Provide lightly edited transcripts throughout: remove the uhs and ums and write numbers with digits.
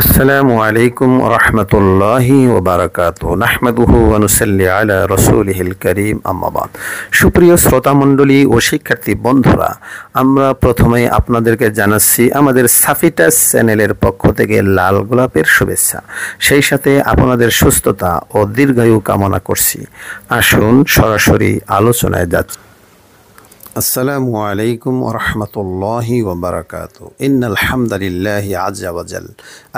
আসসালামু আলাইকুম রহমতুল্লাহি ওবারাকাতুহু নাহমাদুহু ওয়া নুসাল্লি আলা রাসূলিহিল কারীম আম্মা বাদ। সুপ্রিয় শ্রোতামণ্ডলী ও শিক্ষার্থী বন্ধুরা, আমরা প্রথমে আপনাদেরকে জানাচ্ছি আমাদের সাফিটাস চ্যানেলের পক্ষ থেকে লাল গোলাপের শুভেচ্ছা। সেই সাথে আপনাদের সুস্থতা ও দীর্ঘায়ু কামনা করছি। আসুন সরাসরি আলোচনায় যাচ্ছি। السلام عليكم ورحمة الله وبركاته. إن الحمد لله عز وجل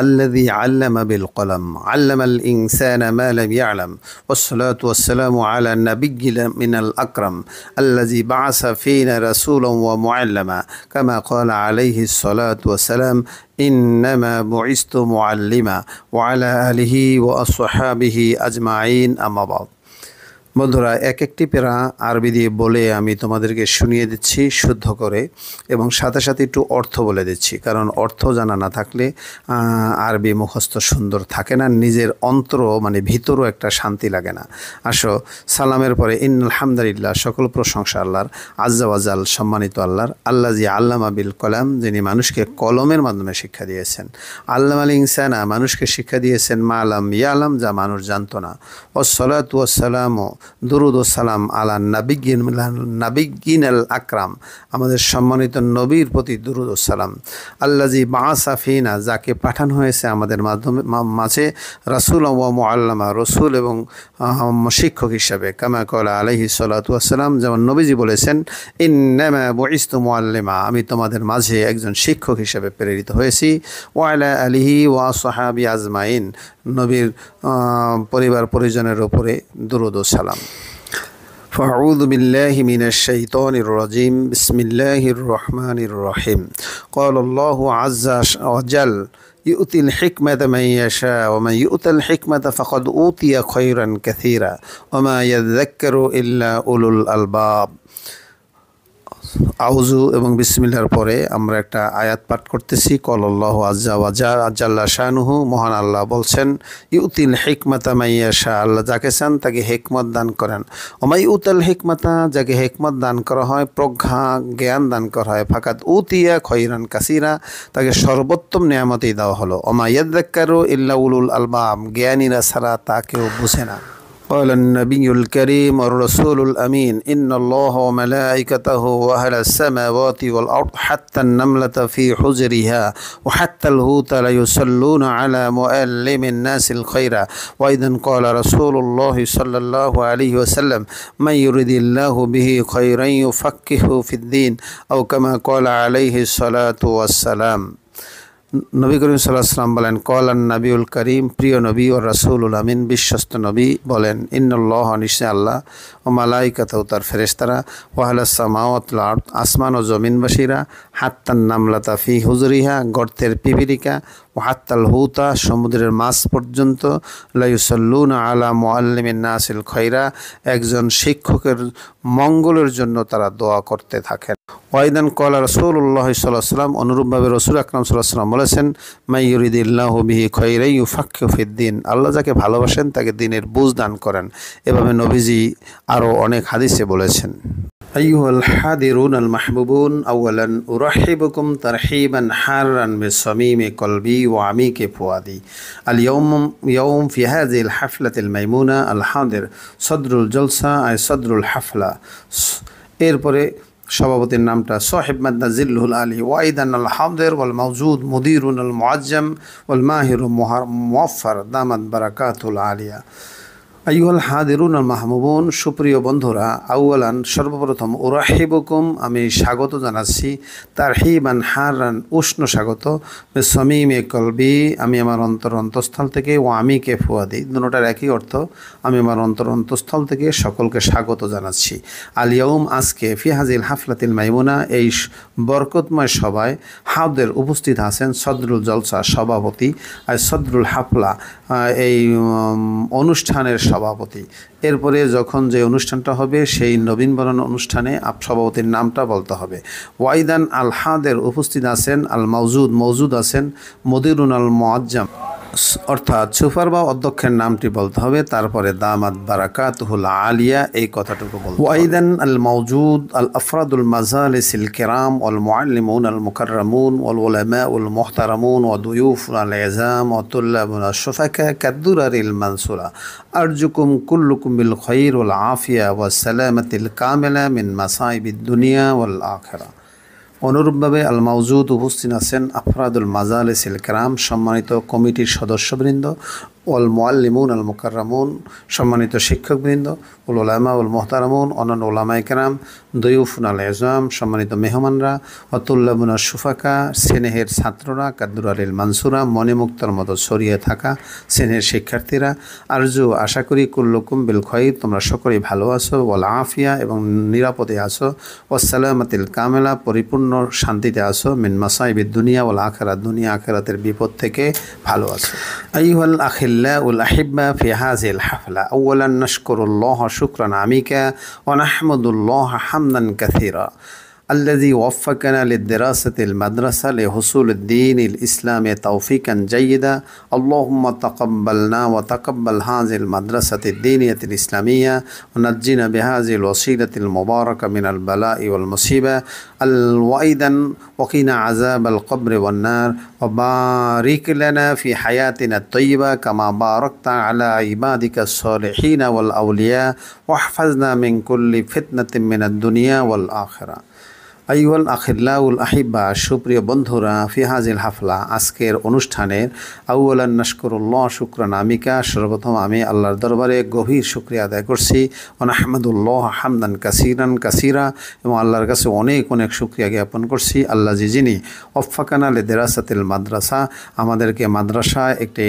الذي علم بالقلم علم الإنسان ما لم يعلم والصلاة والسلام على النبي من الأكرم الذي بعث فينا رسولا ومعلما كما قال عليه الصلاة والسلام إنما بعثت معلما وعلى آله وأصحابه أجمعين أما بعد। বন্ধুরা, এক একটি প্যারা আরবি দিয়ে বলে আমি তোমাদেরকে শুনিয়ে দিচ্ছি শুদ্ধ করে, এবং সাথে সাথে একটু অর্থ বলে দিচ্ছি, কারণ অর্থ জানা না থাকলে আরবি মুখস্থ সুন্দর থাকে না, নিজের অন্তর মানে ভিতরও একটা শান্তি লাগে না। আসো, সালামের পরে ইন্নাল হামদুলিল্লাহ, সকল প্রশংসা আল্লাহর, আজ্জা ওয়াজাল, সম্মানিত আল্লাহর, আল্লাজি আল্লামা বিল কলাম, যিনি মানুষকে কলমের মাধ্যমে শিক্ষা দিয়েছেন। আল্লামাল ইনসানা, মানুষকে শিক্ষা দিয়েছেন মা আলাম ইয়ালাম, যা মানুষ জানতো না। ওয়াসসালাতু ওয়াসসালামু, দুরুদ ও সালাম আলা নাবিয়্যিন আল আকরাম, আমাদের সম্মানিত নবীর প্রতি দুরুদ ও সালাম। আল্লাজি বাআসা ফিনা, যাকে পাঠানো হয়েছে আমাদের মাঝে রাসূল ওয়া মুআল্লামা, রসুল এবং শিক্ষক হিসাবে। কামা ক্বালা আলাইহিস সালাতু ওয়াসসালাম, যেমন নবীজি বলেছেন ইন্নামা বুইসতু মুআল্লিমা, আমি তোমাদের মাঝে একজন শিক্ষক হিসাবে প্রেরিত হয়েছি। ওয়া আলা আলিহি ওয়া আসহাবি আজমাইন, নবীর পরিবার পরিজনের উপরে দুরুদ ও সালাম। فأعوذ بالله من الشيطان الرجيم بسم الله الرحمن الرحيم قال الله عز وجل يؤتي الحكمة من يشاء ومن يؤت الحكمة فقد أوتي خيرا كثيرا وما يذكر إلا أولو الألباب। আউযু এবং বিসমিল্লাহর পরে আমরা একটা আয়াত পাঠ করতেছি। ক্বালাল্লাহু আযজা ওয়া জাল্লা শানুহু, মহান আল্লাহ বলছেন ইউতিল হিকমাতা মান ইয়াশা, আল্লাহ যাকে চান তাকে হিকমত দান করেন। ওয়া ইউতাল হিকমাতা, যাকে হিকমত দান করা হয়, প্রজ্ঞা জ্ঞান দান করা হয়, ফাকাত উতিয়া খৈরান কাসীরা, তাকে সর্বোত্তম নিয়ামতই দেওয়া হলো। ওয়া ইয়াযাক্কারু ইল্লা উলুল আলবাব, জ্ঞানীরা ছাড়া তা কেউ বুঝে না। قال النبي الكريم والرسول الأمين إن الله وملائكته وأهل السماوات والأرض حتى النملة في حجرها وحتى الهوت ليصلون على معلم الناس الخير وإذا قال رسول الله صلى الله عليه وسلم من يريد الله به خيرا يفقهه في الدين أو كما قال عليه الصلاة والسلام। নবী করিম সাল্লাল্লাহু আলাইহি ওয়াসাল্লাম বলেন, কলান নবিউল করিম, প্রিয় নবী, ও রাসূলুল আমিন, বিশ্বস্ত নবী বলেন, ইন্নাল্লাহ, নিশ্চয় আল্লাহ, ও মালাইকাতাহু, তার ফেরেশতারা, ওয়া আহলাস সামাওয়াতি ওয়াল আরদ, আসমান ও জমিনবাসীরা, হাত্তান নামলাতা ফি হুজরিহা, গর্তের পিপিলিকা, ও হাত্তাল হুতা, সমুদ্রের মাছ পর্যন্ত, লা ইউসাল্লুনা আলা মুআল্লিমিন নাসিল খায়রা, একজন শিক্ষকের মঙ্গলের জন্য তারা দোয়া করতে থাকেন। ওয়াইদান ক্বালা রাসূলুল্লাহ সাল্লাল্লাহু আলাইহি ওয়াসাল্লাম, অনুরূপভাবে রাসূল আকরাম সাল্লাল্লাহু আলাইহি ওয়াসাল্লাম বলেছেন মাই ইউরিদিল্লাহু বিহি খায়রান ইউফাক্কিহু ফিদ্দিন, আল্লাহ যাকে ভালোবাসেন তাকে দ্বীনের বুঝ দান করেন। এভাবে নবীজি আরও অনেক হাদিসে বলেছেন। আইয়ুহাল হাদিরুন আল মাহবুবুন, আওয়ালান উরাহিবুকুম তারহিবান হারান বিসামিমি কলবি ওয়া আমিকি ফুয়াদি। আল ইয়াউম ফি হাযিহিল হাফলাতিল মাইমুনা আল হাদির সদরুল জলসা আই সদরুল হাফলা। এরপরে সভাপতির নামটা সাহেব মাদনা জিল্লুল আলী, ওয়াইদান আল হাদির ওয়াল মাওজুদ মুদিরুন আল মুআজ্জাম ওয়াল মাহিরু মুওয়াফফার দামাত বারাকাতুল আলিয়া। আইয়ুহাল হাদিরুন আল মাহবুবুন, সুপ্রিয় বন্ধুরা, আউয়ালান, সর্বপ্রথম, উরাহিবুকুম, আমি স্বাগত জানাচ্ছি, তারহিবান হারান, উষ্ণ স্বাগত, সামিমে কলবি, আমি আমার অন্তঃস্থল থেকে, ও আমিকে ফুয়াদি, দুটোটার একই অর্থ, আমি আমার অন্তঃস্থল থেকে সকলকে স্বাগত জানাচ্ছি। আল ইয়াউম, আজকে, ফি হাযিল হাফলাতিল মাইমুনা, এই বরকতময় সভায়, হাদের উপস্থিত আছেন সদরুল জলসা, সভাপতি, আর সদরুল হাফলা, এই অনুষ্ঠানের সভাপতি। এরপরে যখন যে অনুষ্ঠানটা হবে সেই নবীনবরণ অনুষ্ঠানে সভাপতির নামটা বলতে হবে। ওয়াইদান আল হাদের, উপস্থিত আছেন, আল মওজুদ, মওজুদ আছেন, মুদিরুন আল মুআজ্জাম, অর্থাৎ সুপার বা অধ্যক্ষের নামটি বলতে হবে, তারপরে দামাত বারাকাতুহুল আলিয়া এই কথাটুকু বলতে হবে। ওয়াইদান আল মাওজুদ আল আফরাদুল মাজালিসিল কিরাম ওয়াল মুআল্লিমুন আল মুকাররামুন ওয়াল উলামা আল মুহতারামুন ওয়া দুয়ুফ আল ইজাম ওয়া তুল্লাবুন আশ-শুফাকা কাদ-দুরারিল মানসুরা আরজুকুম কুল্লুকুম বিল খায়র ওয়াল আফিয়া ওয়াস সালামাতিল কামিলা মিন মাসাইবিদ দুনিয়া ওয়াল আখিরা। অনুরূপভাবে আল মাওজুদ উপস্থিত আছেন আফরাদুল মাজালিসিল কিরাম সম্মানিত কমিটির সদস্যবৃন্দ, ওয়াল মুআল্লিমুন আল মুকাররামুন সম্মানিত শিক্ষকবৃন্দ, ওয়াল উলামা ওয়াল মুহতারামুন অন্যান্য উলামায়ে কেরাম, দুয়ুফুন আল ইজাম সম্মানিত মেহমানরা, ওয়া তুল্লাবুন আশ-শুফাকা স্নেহের ছাত্ররা, কাদ-দুরারিল মানসুরা মণিমুক্তার মতো ছড়িয়ে থাকা স্নেহের শিক্ষার্থীরা, আরজু আশা করি কুল্লুকুম বিল খায়র তোমরা সকলেই ভালো আছো, ওয়াল আফিয়া এবং নিরাপদে আছো, ওয়াস সালামাতিল কামিলা পরিপূর্ণ শান্তিতে আছো, মিন মাসাইবিদ দুনিয়া ওয়াল আখিরা দুনিয়া আখিরাতের বিপদ থেকে ভালো আছো। আইয়ুহাল আখিল্লাউল আহিব্বা ফি হাযিহিল হাফলা আওয়ালান নাশকুরুল্লাহ শুকরান আমিকা ওয়া নাহমাদুল্লাহ হামদান কাসীরা الذي وفقنا للدراسة المدرسة لحصول الدين الإسلامي توفيقا جيدا. اللهم تقبلنا وتقبل هذه المدرسة الدينية الإسلامية ونجنا بهذه الوسيلة المباركة من البلاء والمصيبة وأيضا وقنا عذاب القبر والنار وبارك لنا في حياتنا الطيبة كما باركت على عبادك الصالحين والأولياء واحفظنا من كل فتنة من الدنيا والآخرة. আইয়ুহাল আখিল্লাউল আহিব্বা সুপ্রিয় বন্ধুরা, ফি হাযিল হাফলা আজকের অনুষ্ঠানের আউয়ালান নাশকুরুল্লাহ শুকরান আমিকা সর্বপ্রথম আমি আল্লাহর দরবারে গভীর শুকরিয়া আদায় করছি, ওয়া নাহমাদুল্লাহ হামদান কাসীরা এবং আল্লাহর কাছে অনেক অনেক শুকরিয়া জ্ঞাপন করছি। আল্লাহ যিনি ওয়াফাকানা লিদিরাসাতিল মাদ্রাসা আমাদেরকে মাদ্রাসা একটি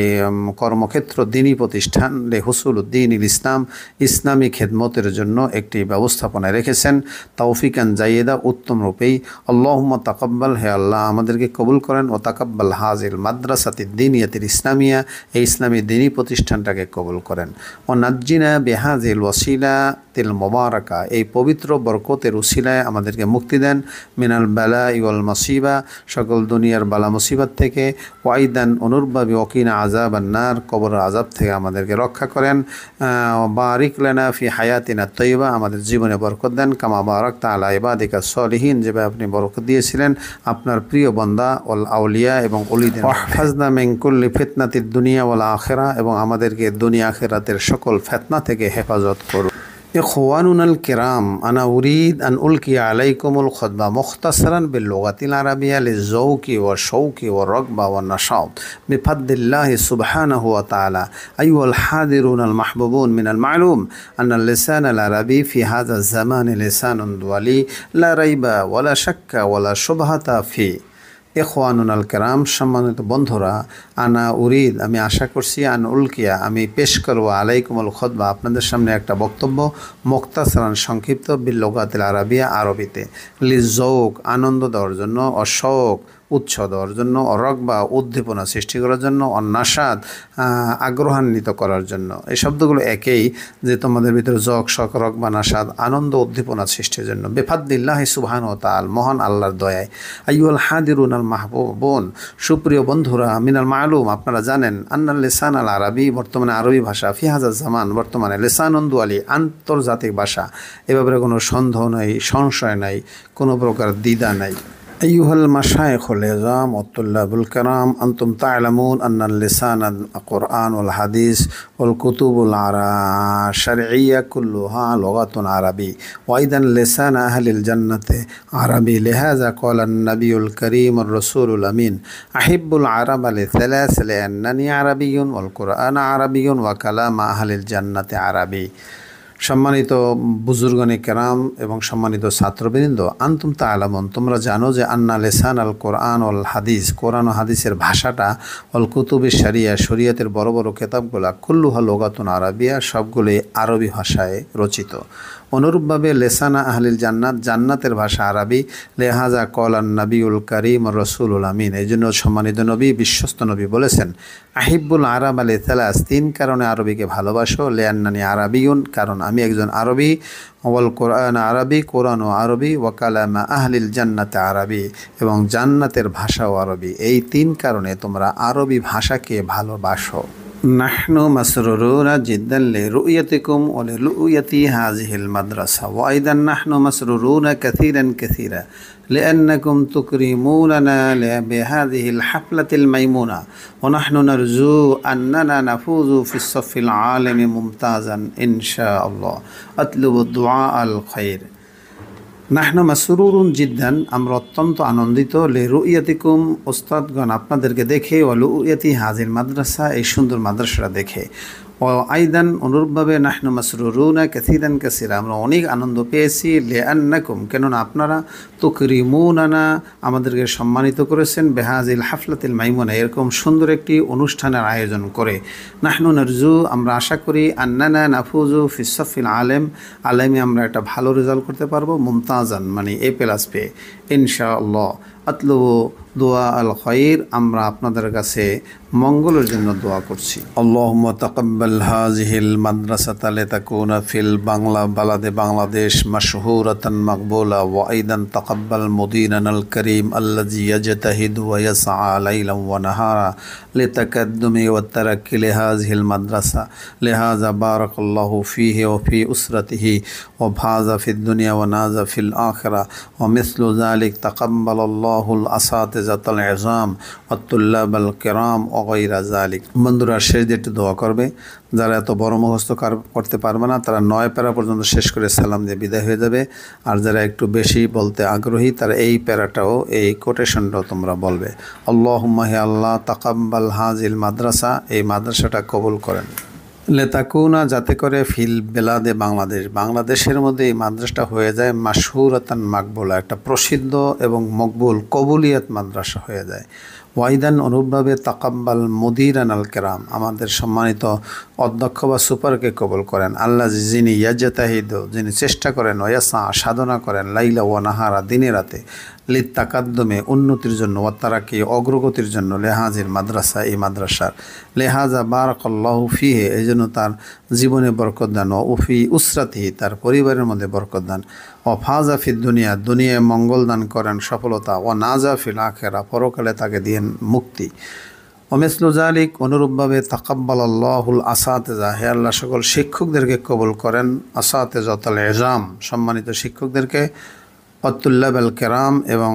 কর্মক্ষেত্র দিনী প্রতিষ্ঠান হুসুলুদ্দিনিল ইসলাম ইসলামী খেদমতের জন্য একটি ব্যবস্থাপনায় রেখেছেন, তৌফিকান জাইয়্যিদা উত্তম রূপেই। আল্লাহুম্মা তাকাব্বাল হে আল্লাহ আমাদেরকে কবুল করেন, ও তাকাব্বাল হাযিল মাদ্রাসাতিদ দীনিয়াতিল ইসলামিয়া এই ইসলামী দিনী প্রতিষ্ঠানটাকে কবুল করেন। ও নাজ্জিনা বিহাযিল ওয়াসিলাতিল মুবারাকা এই পবিত্র বরকতের উসিলায় আমাদেরকে মুক্তি দেন, মিনাল বালাই ওয়াল মুসিবা সকল দুনিয়ার বালা মুসিবত থেকে, ওয়াইদান অনুরূপভাবে ওয়াকিনা আযাবান নার কবরের আযাব থেকে আমাদেরকে রক্ষা করেন, বারিক লানা ফি হায়াতিনা তাইয়্যিবা আমাদের জীবনে বরকত দেন, কামা বারাকতা আলা ইবাদিকা সলিহিন যেভাবে আপনি বরকত দিয়েছিলেন আপনার প্রিয় বান্দা ওয়াল আউলিয়া এবং ওলিদের। ওয়াহফাজনা মিন কুল্লি ফিতনাতিদ দুনিয়া ওয়াল আখিরা এবং আমাদেরকে দুনিয়া আখিরাতের সকল ফিতনা থেকে হেফাজত করুন। إخواننا الكرام أنا أريد أن ألقي عليكم الخطبة مختصرا باللغة العربية للذوق والشوق والرغبة والنشاط بفضل الله سبحانه وتعالى. أيها الحاضرون المحبوبون، من المعلوم أن اللسان العربي في هذا الزمان لسان دولي لا ريب ولا شك ولا شبهة فيه. ইখওয়ানুনাল কেরাম সম্মানিত বন্ধুরা, আনা উরিদ আমি আশা করছি, আন উলকিয়া আমি পেশ করব আলাইকুমুল খুতবা আপনাদের সামনে একটা বক্তব্য, মুখতাসারান সংক্ষিপ্ত বিল-লুগাতিল আরাবিয়া আরবিতে, লিযৌক আনন্দ দেওয়ার জন্য, অশৌক উৎসাহ দেওয়ার জন্য, অরগবা উদ্দীপনা সৃষ্টি করার জন্য, অন্নাসাদ আগ্রহান্বিত করার জন্য। এই শব্দগুলো একই, যে তোমাদের ভিতরে জক শক রগবা নাসাদ আনন্দ উদ্দীপনা সৃষ্টির জন্য, বেফাদ্দিল্লাহি সুবহানাহু ওয়া তাআলা মহান আল্লাহর দয়ায়। আইয়ুহাল হাদিরুন আল মাহবুবুন সুপ্রিয় বন্ধুরা, মিনাল মালুম আপনারা জানেন, আন্নাল লিসান আল আরবি বর্তমানে আরবি ভাষা, ফি হাযা জামান বর্তমানে লিসানুন দুয়ালি আন্তর্জাতিক ভাষা, এ ব্যাপারে কোনো সন্দেহ নাই, সংশয় নাই, কোনো প্রকার দ্বিধা নাই। أيها المشايخ العظام والطلاب الكرام، أنتم تعلمون أن اللسان القرآن والحديث والكتب الشرعية كلها لغة عربي، وأيضا لسان أهل الجنة عربي. لهذا قال النبي الكريم الرسول الأمين أحب العرب لثلاث لأنني عربي والقرآن عربي وكلام أهل الجنة عربي. সম্মানিত বুজুর্গানে কেরাম এবং সম্মানিত ছাত্রবৃন্দ, আনতুম তা'লামুন তোমরা জানো যে আন্না লিসান আল কোরআন ওয়াল হাদিস কোরআন ও হাদিসের ভাষাটা, ওয়াল কুতুবিশ শরিয়া শরিয়তের বড় বড় কিতাবগুলা, কুল্লুহা লুগাতুন আরাবিয়া সবগুলোই আরবি ভাষায় রচিত। অনুরূপভাবে লেসানা আহলিল জান্নাত, জান্নাতের ভাষা আরবি। লেহাজা কলান নবিউল করিম রসুলুল আমিন, এই জন্য সম্মানিত নবী, বিশ্বস্ত নবী বলেছেন, আহিব্বুল আরাব আলী তালাস, 3 কারণে আরবিকে ভালোবাসো। লিআন্নানি আরবিউন, কারণ আমি একজন আরবি। ওয়াল কোরআন আরবি, কোরআন ও আরবি। ওয়াকালামা আহলিল জান্নাতে আরবি, এবং জান্নাতের ভাষাও আরবি। এই 3 কারণে তোমরা আরবি ভাষাকে ভালোবাসো। নাহনু মাসরুরুনা জিদ্দান লিরুয়াতিকুম ওয়া লিরুয়াতি হাযিহিল মাদ্রাসা ওয়া আইদান নাহনু মাসরুরুনা কাসীরান لأنكم تكرموننا بهذه الحفلة الميمونة ونحن نرجو أننا نفوز في الصف العالم ممتازا إن شاء الله أطلب الدعاء الخير নাহনু মাসরুরুন জিদ্দান, আমরা অত্যন্ত আনন্দিত। লিরুয়াতিকুম, ওস্তাদগণ আপনাদেরকে দেখে, ওয়া লিরুয়াতি হাযিল মাদ্রাসা, এই সুন্দর মাদ্রাসাটা দেখে। ও আইদান, অনুরূপভাবে নাহনু মাসরুরুনা কাসীরা, আমরা অনেক আনন্দ পেয়েছি। লিআন্নাকুম, কেননা আপনারা, তুকরিমুনানা, আমাদেরকে সম্মানিত করেছেন, বিহাযিল হাফলাতিল মাইমুনা, এরকম সুন্দর একটি অনুষ্ঠানের আয়োজন করে। নাহনু নারজু, আমরা আশা করি, আন্নানা নাফুজু ফিস সাফিল আলেমে আমরা একটা ভালো রেজাল্ট করতে পারবো। মুমতাজান মানে A+ পেয়ে, ইনশাআল্লাহ। আতলুবু দোয়া আল খায়র, আমরা আপনাদের কাছে মঙ্গলের জন্য দোয়া করছি। আল্লাহুম্মা তাকাব্বাল হাযিহিল মাদ্রাসাতা লিতাকুনা ফিল বাংলা বালাদে বাংলাদেশ মাশহুরাতান মাকবুলা ওয়া আইদান তাকাব্বাল মুদিরানাল কারীম আল্লাযী ইয়াজতাহিদু ওয়া ইয়াসআ লাইলান ওয়া নাহারা লিতাকাদ্দুমি ওয়া তারাক্কি লিহাযিহিল মাদ্রাসা লিহাযা বারাকাল্লাহু ফীহি ওয়া ফী উসরাতিহি ওয়া ফাযা ফিদ দুনিয়া ওয়া নাজা ফিল আখিরা ওয়া মিসলু যালিক তাকাব্বালাল্লাহুল আসাতিজাতাল ইযাম ওয়া তুল্লাবাল কিরাম ওয়া গায়রা যালিক। বন্ধুরা, শেষ দিয়ে একটু দোয়া করবে। যারা এত বড় মুখস্থ করতে পারবে না, তারা 9 প্যারা পর্যন্ত শেষ করে সালাম দিয়ে বিদায় হয়ে যাবে। আর যারা একটু বেশি বলতে আগ্রহী, তারা এই প্যারাটাও, এই কোটেশনটাও তোমরা বলবে। আল্লাহুম্মা, হে আল্লাহ, তাকাব্বাল হাযিল মাদ্রাসা, এই মাদ্রাসাটা কবুল করেন। লেতাকুনা, যাতে করে ফিল বেলাদে বাংলাদেশ, বাংলাদেশের মধ্যে এই মাদ্রাসাটা হয়ে যায় মাশহুরাতান মাকবুলা, একটা প্রসিদ্ধ এবং মকবুল কবুলিয়াত মাদ্রাসা হয়ে যায়। ওয়াইদান, অনুরূপভাবে তাকাব্বাল মুদিরানাল কিরাম, আমাদের সম্মানিত অধ্যক্ষ বা সুপারকে কবুল করেন। আল্লাহ, যিনি ইয়াজতাহিদু, যিনি চেষ্টা করেন, ওয়াসা, সাধনা করেন, লাইলা ওয়া নাহারা, দিনে রাতে, লিত তাকাদ্দমে, উন্নতির জন্য, ওয়া তারাকি, অগ্রগতির জন্য, লেহাজির মাদ্রাসা, এই মাদ্রাসার। লেহাজা বারাকাল্লাহু ফীহি, এই জন্য তার জীবনে বরকত দান। ও ফি উসরাতিহি, তার পরিবারের মধ্যে বরকত দান। ও ফাযা ফিদ দুনিয়া, দুনিয়ায় মঙ্গল দান করেন, সফলতা। ও নাজা ফিল আখিরা, পরকালে তাকে দিয়েন মুক্তি। ও মিসলু যালিক, অনুরূপভাবে তাকাব্বালাল্লাহুল আসাতিজা, হে আল্লাহ, সকল শিক্ষকদেরকে কবুল করেন। আসাতিজাতাল ইযাম, সম্মানিত শিক্ষকদেরকে। অতুল্লাবাল কিরাম, এবং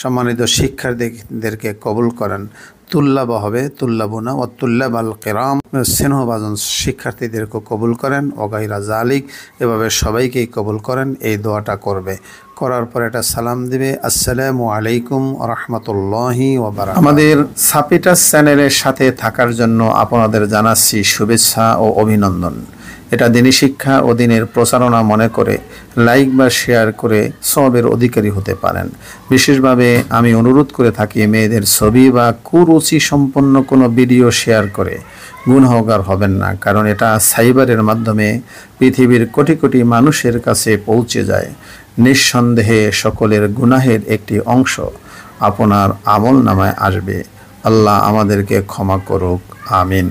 সম্মানিত শিক্ষার্থীদেরকে কবুল করেন। তুল্লাবা হবে, তুল্লাবুনা। অতুল্লাবাল কিরাম, স্নেহভাজন শিক্ষার্থীদেরকে কবুল করেন। ওগাইরা জালিক, এভাবে সবাইকেই কবুল করেন। এই দোয়াটা করবে, করার পর একটা সালাম দিবে, আসসালামু আলাইকুম ওয়া রাহমাতুল্লাহি ওয়া বারাকাতুহু। আমাদের সাপিটাস চ্যানেলের সাথে থাকার জন্য আপনাদের জানাচ্ছি শুভেচ্ছা ও অভিনন্দন। এটা দিনী শিক্ষা ও দিনের প্রচারণা মনে করে লাইক বা শেয়ার করে সওয়াবের অধিকারী হতে পারেন। বিশেষভাবে আমি অনুরোধ করে থাকি, মেয়েদের ছবি বা কুরুচি সম্পন্ন কোনো ভিডিও শেয়ার করে গুনাহগার হবেন না, কারণ এটা সাইবারের মাধ্যমে পৃথিবীর কোটি কোটি মানুষের কাছে পৌঁছে যায়। নিঃসন্দেহে সকলের গুনাহের একটি অংশ আপনার আমল নামায় আসবে। আল্লাহ আমাদেরকে ক্ষমা করুক, আমিন।